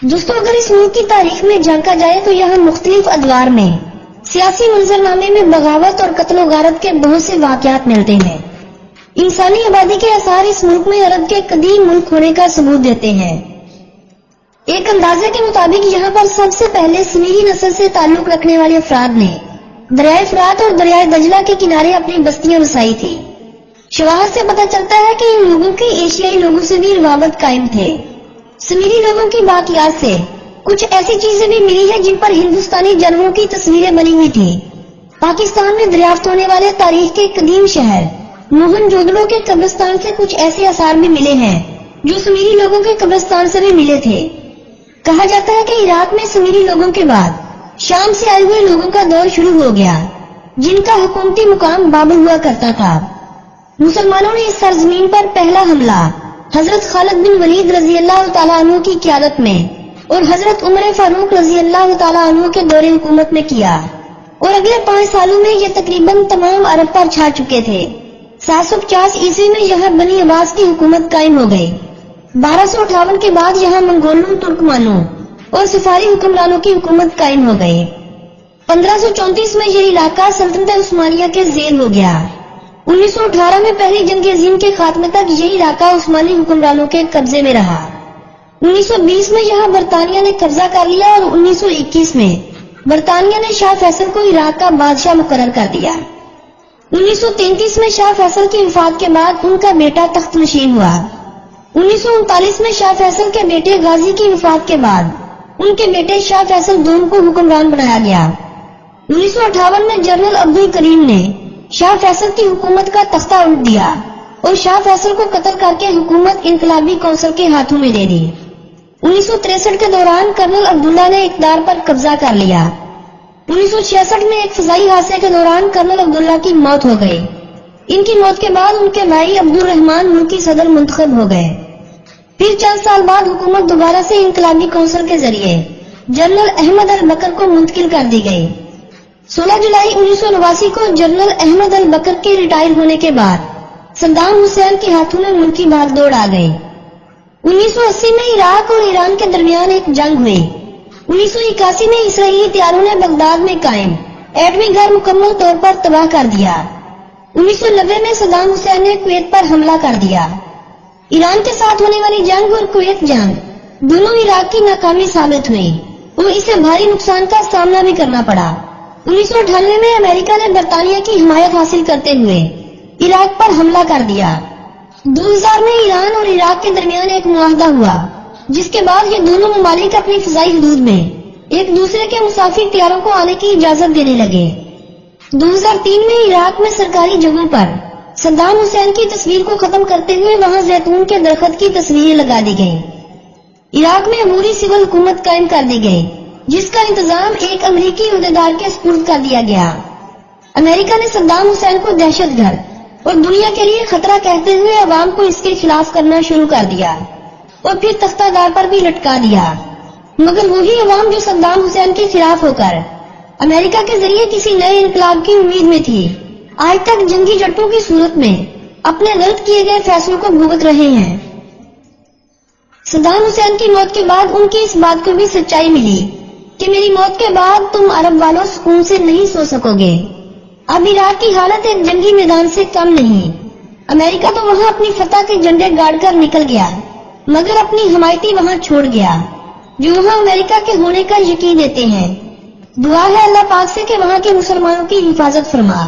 دوستوں اگر اس ملک کی تاریخ میں جھانکا جائے تو یہاں مختلف ادوار میں سیاسی منظرنامے میں بغاوت اور قتل و غارت کے بہت سے واقعات ملتے ہیں۔ انسانی آبادی کے آثار اس ملک میں عرب کے قدیم ملک ہونے کا ثبوت دیتے ہیں۔ ایک اندازے کے مطابق یہاں پر سب سے پہلے سمیری نسل سے تعلق رکھنے والے افراد نے دریائے فرات اور دریائے دجلہ کے کنارے اپنی بستیاں بسائی تھی۔ شواہد سے پتہ چلتا ہے کہ ان لوگوں کے ایشیائی لوگوں سے بھی روابط قائم تھے۔ سمیری لوگوں کی باقیات سے کچھ ایسی چیزیں بھی ملی ہیں جن پر ہندوستانی جانوروں کی تصویریں بنی ہوئی تھی۔ پاکستان میں دریافت ہونے والے تاریخ کے قدیم شہر موہن جودڑو کے قبرستان سے کچھ ایسے آثار بھی ملے ہیں جو سمیری لوگوں کے قبرستان سے بھی ملے تھے۔ کہا جاتا ہے کہ عراق میں سمیری لوگوں کے بعد شام سے آئے ہوئے لوگوں کا دور شروع ہو گیا جن کا حکومتی مقام بابل ہوا کرتا تھا۔ مسلمانوں نے اس سرزمین پر پہلا حملہ حضرت خالد بن ولید رضی اللہ تعالیٰ عنہ کی قیادت میں اور حضرت عمر فاروق رضی اللہ تعالیٰ عنہ کے دور حکومت میں کیا اور اگلے 5 سالوں میں یہ تقریباً تمام عرب پر چھا چکے تھے۔ 750 عیسوی میں یہاں بنی عباس کی حکومت قائم ہو گئی۔ 1258 کے بعد یہاں منگولوں، ترکمانوں اور سفاری حکمرانوں کی حکومت قائم ہو گئی۔ 1534 میں یہ علاقہ سلطنت عثمانیہ کے زیر ہو گیا۔ 1918 میں پہلی جنگ عظیم کے خاتمے تک یہ علاقہ عثمانی حکمرانوں کے قبضے میں رہا۔ 1920 میں یہاں برطانیہ نے قبضہ کر لیا اور 1921 میں برطانیہ نے شاہ فیصل کو عراق کا بادشاہ مقرر کر دیا۔ 1933 میں شاہ فیصل کی وفات کے بعد ان کا بیٹا تخت نشین ہوا۔ 1939 میں شاہ فیصل کے بیٹے غازی کی وفات کے بعد ان کے بیٹے شاہ فیصل دوم کو حکمران بنایا گیا۔ 1958 میں جنرل عبد الکریم نے شاہ فیصل کی حکومت کا تختہ الٹ دیا اور شاہ فیصل کو قتل کر کے حکومت انقلابی کونسل کے ہاتھوں میں دے دی۔ 1963 کے دوران کرنل عبداللہ نے اقتدار پر قبضہ کر لیا۔ 1966 میں ایک فضائی حادثے کے دوران کرنل عبداللہ کی موت ہو گئی۔ ان کی موت کے بعد ان کے بھائی عبد الرحمان ملکی صدر منتخب ہو گئے۔ پھر چند سال بعد حکومت دوبارہ سے انقلابی کونسل کے ذریعے جنرل احمد البکر کو منتقل کر دی گئی۔ 16 جولائی 1989 کو جنرل احمد البکر کے ریٹائر ہونے کے بعد صدام حسین کے ہاتھوں میں ملکی بھاگ دوڑ آ گئی۔ 1980 میں عراق اور ایران کے درمیان ایک جنگ ہوئی۔ 1981 میں اسرائیلی طیاروں نے بغداد میں قائم ایٹمی گھر مکمل طور پر تباہ کر دیا۔ 1990 میں صدام حسین نے کویت پر حملہ کر دیا۔ ایران کے ساتھ ہونے والی جنگ اور کویت جنگ دونوں عراق کی ناکامی ثابت ہوئی اور اسے بھاری نقصان کا سامنا بھی کرنا پڑا۔ 1998 میں امریکہ نے برطانیہ کی حمایت حاصل کرتے ہوئے عراق پر حملہ کر دیا۔ 2000 میں ایران اور عراق کے درمیان ایک معاہدہ ہوا جس کے بعد یہ دونوں ممالک اپنی فضائی حدود میں ایک دوسرے کے مسافر طیاروں کو آنے کی اجازت دینے لگے۔ 2003 میں عراق میں سرکاری جگہوں پر صدام حسین کی تصویر کو ختم کرتے ہوئے وہاں زیتون کے درخت کی تصویریں لگا دی گئیں۔ عراق میں عبوری سول حکومت قائم کر دی گئی جس کا انتظام ایک امریکی عہدیدار کے سپرد کر دیا گیا۔ امریکہ نے صدام حسین کو دہشت گرد اور دنیا کے لیے خطرہ کہتے ہوئے عوام کو اس کے خلاف کرنا شروع کر دیا اور پھر تختہ دار پر بھی لٹکا دیا، مگر وہی عوام جو صدام حسین کے خلاف ہو کر امریکہ کے ذریعے کسی نئے انقلاب کی امید میں تھی، آج تک جنگی جٹوں کی صورت میں اپنے غلط کیے گئے فیصلوں کو بھگت رہے ہیں۔ صدام حسین کی موت کے بعد ان کی اس بات کو بھی سچائی ملی کہ میری موت کے بعد تم عرب والوں سکون سے نہیں سو سکو گے۔ اب عراق کی حالت ایک جنگی میدان سے کم نہیں۔ امریکہ تو وہاں اپنی فتح کے جھنڈے گاڑ کر نکل گیا مگر اپنی حمایتی وہاں چھوڑ گیا جو وہاں امریکہ کے ہونے کا یقین دیتے ہیں۔ دعا ہے اللہ پاک سے کہ وہاں کے مسلمانوں کی حفاظت فرما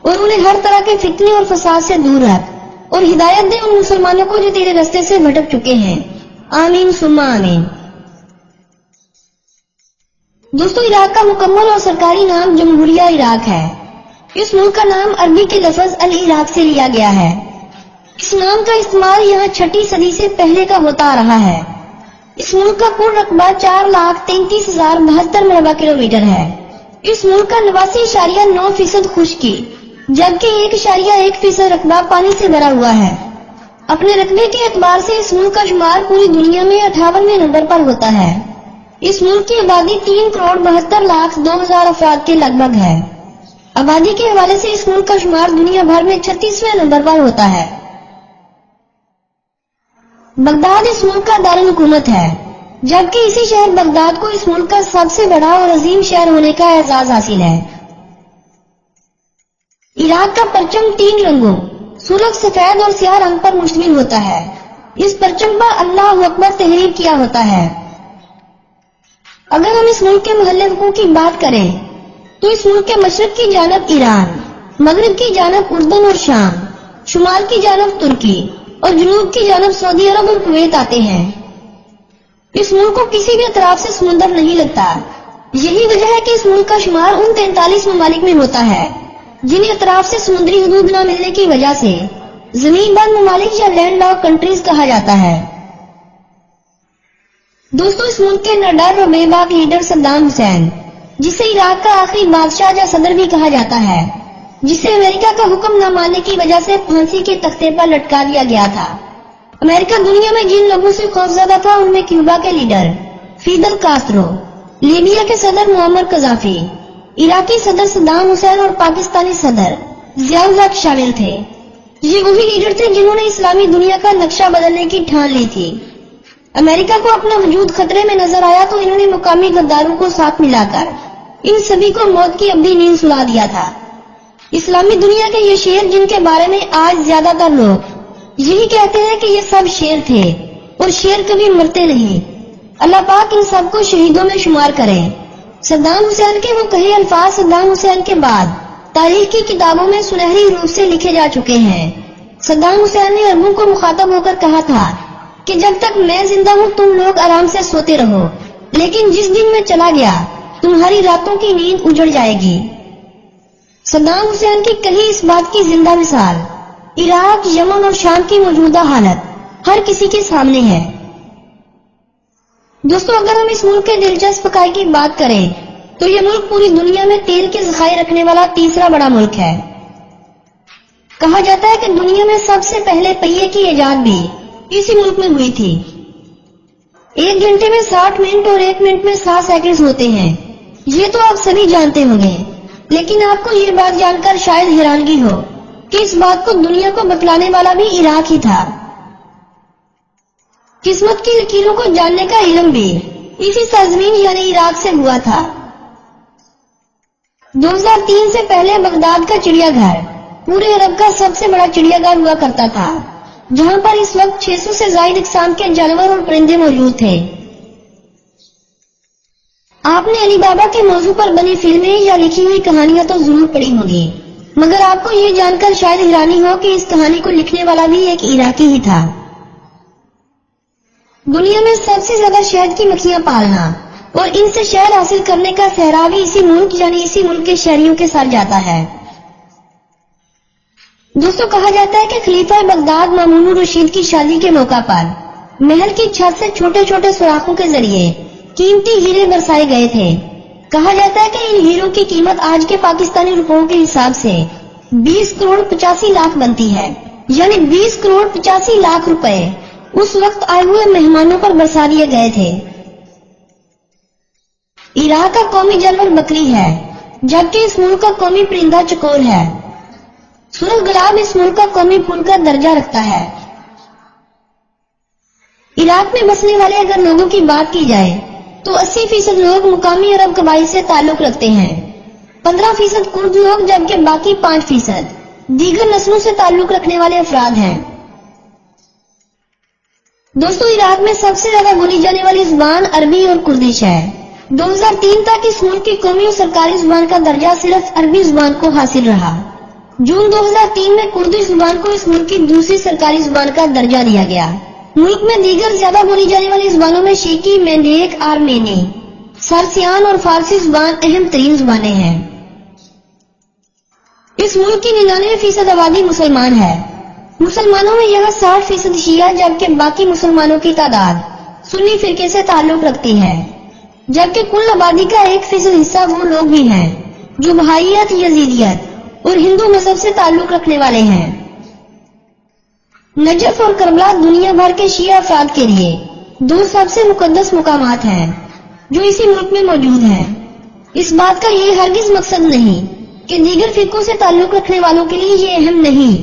اور انہیں ہر طرح کے فتنے اور فساد سے دور رکھ اور ہدایت دے ان مسلمانوں کو جو تیرے رستے سے بھٹک چکے ہیں۔ آمین ثم آمین۔ دوستو عراق کا مکمل اور سرکاری نام جمہوریہ عراق ہے۔ اس ملک کا نام عربی کے لفظ العراق سے لیا گیا ہے۔ اس نام کا استعمال یہاں 6 صدی سے پہلے کا ہوتا آ رہا ہے۔ اس ملک کا کل رقبہ 4,33,072 مربع کلومیٹر ہے۔ اس ملک کا 89.9% خشکی جبکہ 1.1% رقبہ پانی سے بھرا ہوا ہے۔ اپنے رقبے کے اعتبار سے اس ملک کا شمار پوری دنیا میں 58ویں نمبر پر ہوتا ہے۔ اس ملک کی آبادی 3,72,02,000 افراد کے لگ بھگ ہے۔ آبادی کے حوالے سے اس ملک کا شمار دنیا بھر میں 36ویں نمبر پر ہوتا ہے۔ بغداد اس ملک کا دارالحکومت ہے۔ جبکہ اسی شہر بغداد کو اس ملک کا سب سے بڑا اور عظیم شہر ہونے کا اعزاز حاصل ہے۔ عراق کا پرچم 3 رنگوں سرخ، سفید اور سیاہ رنگ پر مشتمل ہوتا ہے۔ اس پرچم پر اللہ اکبر تحریر کیا ہوتا ہے۔ اگر ہم اس ملک کے محلِ وقوع کی بات کریں تو اس ملک کے مشرق کی جانب ایران، مغرب کی جانب اردن اور شام، شمال کی جانب ترکی اور جنوب کی جانب سعودی عرب اور کویت آتے ہیں۔ اس ملک کو کسی بھی اطراف سے سمندر نہیں لگتا۔ یہی وجہ ہے کہ اس ملک کا شمار ان 43 ممالک میں ہوتا ہے جنہیں اطراف سے سمندری حدود نہ ملنے کی وجہ سے زمین بند ممالک یا لینڈ لاک کنٹریز کہا جاتا ہے۔ دوستو، اس ملک کے نڈر اور بے باک لیڈر صدام حسین، جسے عراق کا آخری بادشاہ یا صدر بھی کہا جاتا ہے، جسے امریکہ کا حکم نہ ماننے کی وجہ سے پھانسی کے تختے پر لٹکا دیا گیا تھا۔ امریکہ دنیا میں جن لوگوں سے خوفزدہ تھا ان میں کیوبا کے لیڈر فیدل کاسترو، لیبیا کے صدر معمر قذافی، عراقی صدر صدام حسین اور پاکستانی صدر ضیاء الحق شامل تھے۔ یہ وہی لیڈر تھے جنہوں نے اسلامی دنیا کا نقشہ بدلنے کی ٹھان لی تھی۔ امریکہ کو اپنا وجود خطرے میں نظر آیا تو انہوں نے مقامی غداروں کو ساتھ ملا کر ان سبھی کو موت کی ابدی نیند سلا دیا تھا۔ اسلامی دنیا کے یہ شیر جن کے بارے میں آج زیادہ تر لوگ یہی کہتے ہیں کہ یہ سب شیر تھے اور شیر کبھی مرتے نہیں، اللہ پاک ان سب کو شہیدوں میں شمار کرے۔ صدام حسین کے وہ کئی الفاظ صدام حسین کے بعد تاریخ کی کتابوں میں سنہری روپ سے لکھے جا چکے ہیں۔ صدام حسین نے عربوں کو مخاطب ہو کر کہا تھا کہ جب تک میں زندہ ہوں تم لوگ آرام سے سوتے رہو، لیکن جس دن میں چلا گیا تمہاری راتوں کی نیند اجڑ جائے گی۔ صدام حسین کی کہی اس بات کی زندہ مثال عراق، یمن اور شام کی موجودہ حالت ہر کسی کے سامنے ہے۔ دوستو، اگر ہم اس ملک کے دلچسپ حقائق کی بات کریں تو یہ ملک پوری دنیا میں تیل کے ذخائر رکھنے والا تیسرا بڑا ملک ہے۔ کہا جاتا ہے کہ دنیا میں سب سے پہلے پہیے کی ایجاد بھی اسی ملک میں ہوئی تھی۔ 1 گھنٹے میں 60 منٹ اور 1 منٹ میں 60 سیکنڈز ہوتے ہیں، یہ تو آپ سبھی جانتے ہوں گے، لیکن آپ کو یہ بات جان کر شاید حیرانگی ہو کہ اس بات کو دنیا کو بتلانے والا بھی عراق ہی تھا۔ قسمت کی لکیروں کو جاننے کا علم بھی اسی سرزمین یعنی عراق سے ہوا تھا۔ 2003 سے پہلے بغداد کا چڑیا گھر پورے عرب کا سب سے بڑا چڑیا گھر ہوا کرتا تھا، جہاں پر اس وقت 600 سے زائد اقسام کے جانور اور پرندے موجود تھے۔ آپ نے علی بابا کے موضوع پر بنی فلمیں یا لکھی ہوئی کہانیاں تو ضرور پڑھی ہوں گی، مگر آپ کو یہ جان کر شاید حیرانی ہو کہ اس کہانی کو لکھنے والا بھی ایک عراقی ہی تھا۔ دنیا میں سب سے زیادہ شہد کی مکھیاں پالنا اور ان سے شہد حاصل کرنے کا سہرا بھی اسی ملک یعنی اسی ملک کے شہریوں کے ساتھ جاتا ہے۔ دوستو، کہا جاتا ہے کہ خلیفہ بغداد مامون الرشید کی شادی کے موقع پر محل کی چھت سے چھوٹے چھوٹے سوراخوں کے ذریعے قیمتی ہیرے برسائے گئے تھے۔ کہا جاتا ہے کہ ان ہیروں کی قیمت آج کے پاکستانی روپوں کے حساب سے 20 کروڑ 85 لاکھ بنتی ہے، یعنی 20 کروڑ 85 لاکھ روپے اس وقت آئے ہوئے مہمانوں پر برسا دیے گئے تھے۔ عراق کا قومی جانور بکری ہے، جبکہ اس ملک کا قومی پرندہ چکور ہے۔ سرخ گلاب اس ملک کا قومی پھول کا درجہ رکھتا ہے۔ عراق میں بسنے والے اگر لوگوں کی بات کی جائے تو 80% لوگ مقامی عرب قبائل سے تعلق رکھتے ہیں، 15% کرد لوگ، جبکہ باقی 5% دیگر نسلوں سے تعلق رکھنے والے افراد ہیں۔ دوستو، عراق میں سب سے زیادہ بولی جانے والی زبان عربی اور کردش ہے۔ 2003 تک اس ملک کی قومی اور سرکاری زبان کا درجہ صرف عربی زبان کو حاصل رہا۔ جون 2003 میں کردش زبان کو اس ملک کی دوسری سرکاری زبان کا درجہ دیا گیا۔ ملک میں دیگر زیادہ بولی جانے والی زبانوں میں شیکی، مینڈیک، آرمینی، سارسیان اور فارسی زبان اہم ترین زبانیں ہیں۔ اس ملک کی 99% آبادی مسلمان ہے۔ مسلمانوں میں یہاں 60% شیعہ، جبکہ باقی مسلمانوں کی تعداد سنی فرقے سے تعلق رکھتی ہے، جبکہ کل آبادی کا 1% حصہ وہ لوگ بھی ہیں جو بہائیت، یزیدیت اور ہندو مذہب سے تعلق رکھنے والے ہیں۔ نجف اور کربلا دنیا بھر کے شیعہ افراد کے لیے 2 سب سے مقدس مقامات ہیں جو اسی ملک میں موجود ہیں۔ اس بات کا یہ ہرگز مقصد نہیں کہ دیگر فرقوں سے تعلق رکھنے والوں کے لیے یہ اہم نہیں،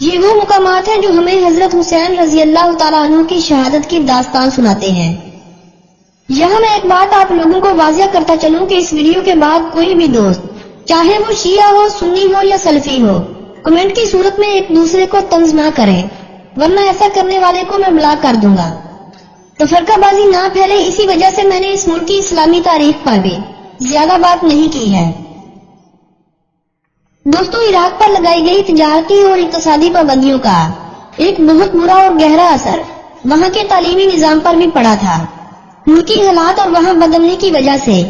یہ وہ مقامات ہیں جو ہمیں حضرت حسین رضی اللہ تعالیٰ عنہ کی شہادت کی داستان سناتے ہیں۔ یہاں میں ایک بات آپ لوگوں کو واضح کرتا چلوں کہ اس ویڈیو کے بعد کوئی بھی دوست، چاہے وہ شیعہ ہو، سنی ہو یا سلفی ہو، کمنٹ کی صورت میں ایک دوسرے کو طنز نہ کرے، ورنہ ایسا کرنے والے کو میں بلاک کر دوں گا۔ تفرقہ بازی نہ پھیلے، اسی وجہ سے میں نے اس ملک کی اسلامی تاریخ پر بھی زیادہ بات نہیں کی ہے۔ دوستو، عراق پر لگائی گئی تجارتی اور اقتصادی پابندیوں کا ایک بہت برا اور گہرا اثر وہاں کے تعلیمی نظام پر بھی پڑا تھا۔ ملکی حالات اور وہاں بدلنے کی وجہ سے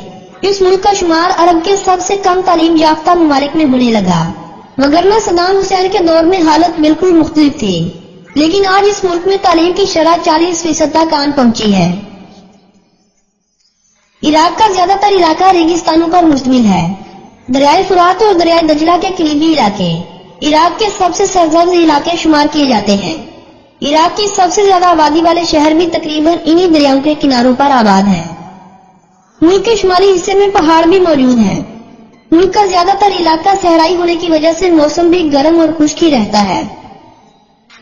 اس ملک کا شمار عرب کے سب سے کم تعلیم یافتہ ممالک میں ہونے لگا، وگرنہ صدام حسین کے دور میں حالت بالکل مختلف تھی۔ لیکن آج اس ملک میں تعلیم کی شرح 40% تک آن پہنچی ہے۔ عراق کا زیادہ تر علاقہ ریگستانوں پر مشتمل ہے۔ دریائے فرات اور دریائے دجلہ کے قریبی علاقے عراق کے سب سے سرزرد علاقے شمار کیے جاتے ہیں۔ عراق کی سب سے زیادہ آبادی والے شہر بھی تقریباً انہی دریاؤں کے کناروں پر آباد ہیں۔ ملک کے شمالی حصے میں پہاڑ بھی موجود ہیں۔ ملک کا زیادہ تر علاقہ صحرائی ہونے کی وجہ سے موسم بھی گرم اور خشک ہی رہتا ہے۔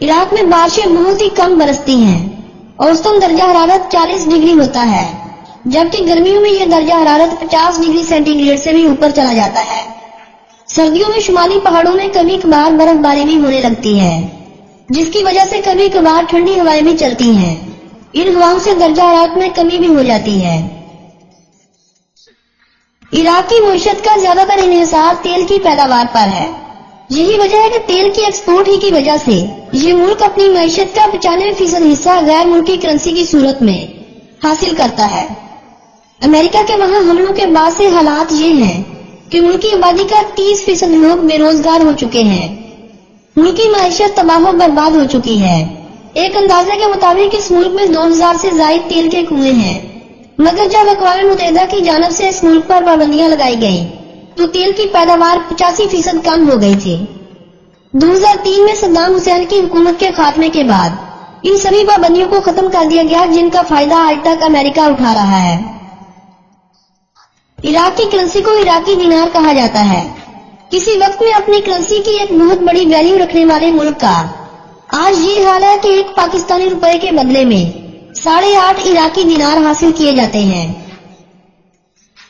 عراق میں بارشیں بہت ہی کم برستی ہیں۔ اوسطاً درجہ حرارت 40 ڈگری ہوتا ہے، جبکہ گرمیوں میں یہ درجہ حرارت 50 ڈگری سینٹی گریڈ سے بھی اوپر چلا جاتا ہے۔ سردیوں میں شمالی پہاڑوں میں کبھی کبھار برف باری بھی ہونے لگتی ہے، جس کی وجہ سے کبھی کبھار ٹھنڈی ہوائیں بھی چلتی ہیں۔ ان ہواؤں سے درجہ حرارت میں کمی بھی ہو جاتی ہے۔ عراق کی معیشت کا زیادہ تر انحصار تیل کی پیداوار پر ہے۔ یہی وجہ ہے کہ تیل کی ایکسپورٹ ہی کی وجہ سے یہ ملک اپنی معیشت کا 95% حصہ غیر ملکی کرنسی کی صورت میں حاصل کرتا ہے۔ امریکہ کے وہاں حملوں کے بعد سے حالات یہ ہیں کہ ملکی آبادی کا 30% لوگ بے روزگار ہو چکے ہیں۔ ملکی معیشت تباہ و برباد ہو چکی ہے۔ ایک اندازے کے مطابق اس ملک میں 2000 سے زائد تیل کے کنویں ہیں، مگر جب اقوام متحدہ کی جانب سے اس ملک پر پابندیاں لگائی گئیں تو تیل کی پیداوار 85% کم ہو گئی تھی۔ 2003 میں صدام حسین کی حکومت کے خاتمے کے بعد ان سبھی پابندیوں کو ختم کر دیا گیا، جن کا فائدہ آج تک امریکہ اٹھا رہا ہے۔ عراق کی کرنسی کو عراقی دینار کہا جاتا ہے۔ کسی وقت میں اپنی کرنسی کی ایک بہت بڑی ویلیو رکھنے والے ملک کا آج یہ حال ہے کہ ایک پاکستانی روپے کے بدلے میں 8.5 عراقی دینار حاصل کیے جاتے ہیں۔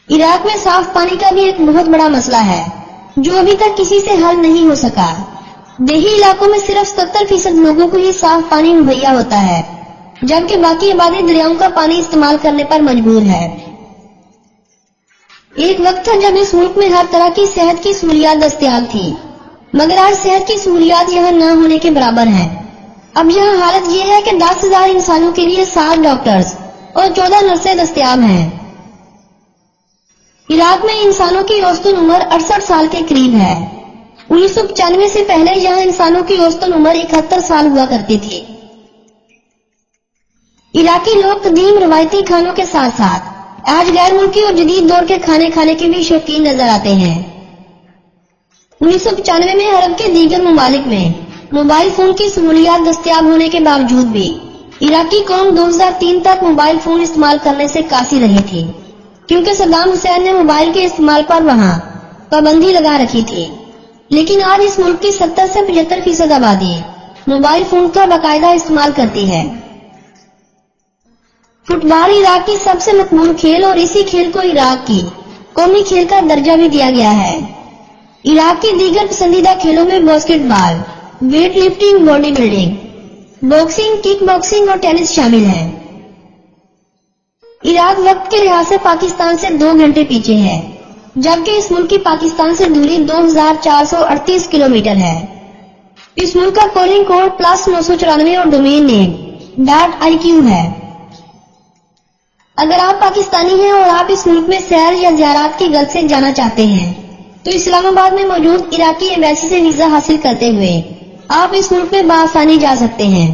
عراق میں صاف پانی کا بھی ایک بہت بڑا مسئلہ ہے، جو ابھی تک کسی سے حل نہیں ہو سکا۔ دیہی علاقوں میں صرف 70% لوگوں کو ہی صاف پانی مہیا ہوتا ہے، جبکہ باقی آبادی دریاؤں کا پانی استعمال کرنے پر مجبور ہے۔ ایک وقت تھا جب اس ملک میں ہر طرح کی صحت کی سہولیات دستیاب تھی، مگر آج صحت کی سہولیات یہاں نہ ہونے کے برابر ہیں۔ اب یہاں حالت یہ ہے کہ 10,000 انسانوں کے لیے 7 ڈاکٹرز اور 14 نرسیں دستیاب ہیں۔ عراق میں انسانوں کی اوسطن عمر 68 سال کے قریب ہے۔ 1995 سے پہلے یہاں انسانوں کی اوسطن عمر 71 سال ہوا کرتی تھی۔ عراقی لوگ قدیم روایتی کھانوں کے ساتھ ساتھ آج غیر ملکی اور جدید دور کے کھانے کھانے کے بھی شوقین نظر آتے ہیں۔ 1995 میں عرب کے دیگر ممالک میں موبائل فون کی سہولیات دستیاب ہونے کے باوجود بھی عراقی قوم 2003 تک موبائل فون استعمال کرنے سے قاصر رہی تھی، کیونکہ صدام حسین نے موبائل کے استعمال پر وہاں پابندی لگا رکھی تھی۔ لیکن آج اس ملک کی 70 سے 75% آبادی موبائل فون کا باقاعدہ استعمال کرتی ہے۔ فٹ بال عراق کی سب سے مقبول کھیل اور اسی کھیل کو عراق کی قومی کھیل کا درجہ بھی دیا گیا ہے۔ عراق کی دیگر پسندیدہ کھیلوں میں basketball, weightlifting, bodybuilding, boxing, kickboxing اور ٹینس شامل ہیں۔ عراق وقت کے لحاظ سے پاکستان سے 2 گھنٹے پیچھے ہے، جبکہ اس ملک کی پاکستان سے دوری 2438 کلومیٹر ہے۔ اس ملک کا کالنگ کوڈ +994 اور ڈومین نیم .iq ہے۔ اگر آپ پاکستانی ہیں اور آپ اس ملک میں سیر یا زیارات کی غرض سے جانا چاہتے ہیں تو اسلام آباد میں موجود عراقی ایمبیسی سے ویزا حاصل کرتے ہوئے آپ اس ملک میں بآسانی جا سکتے ہیں۔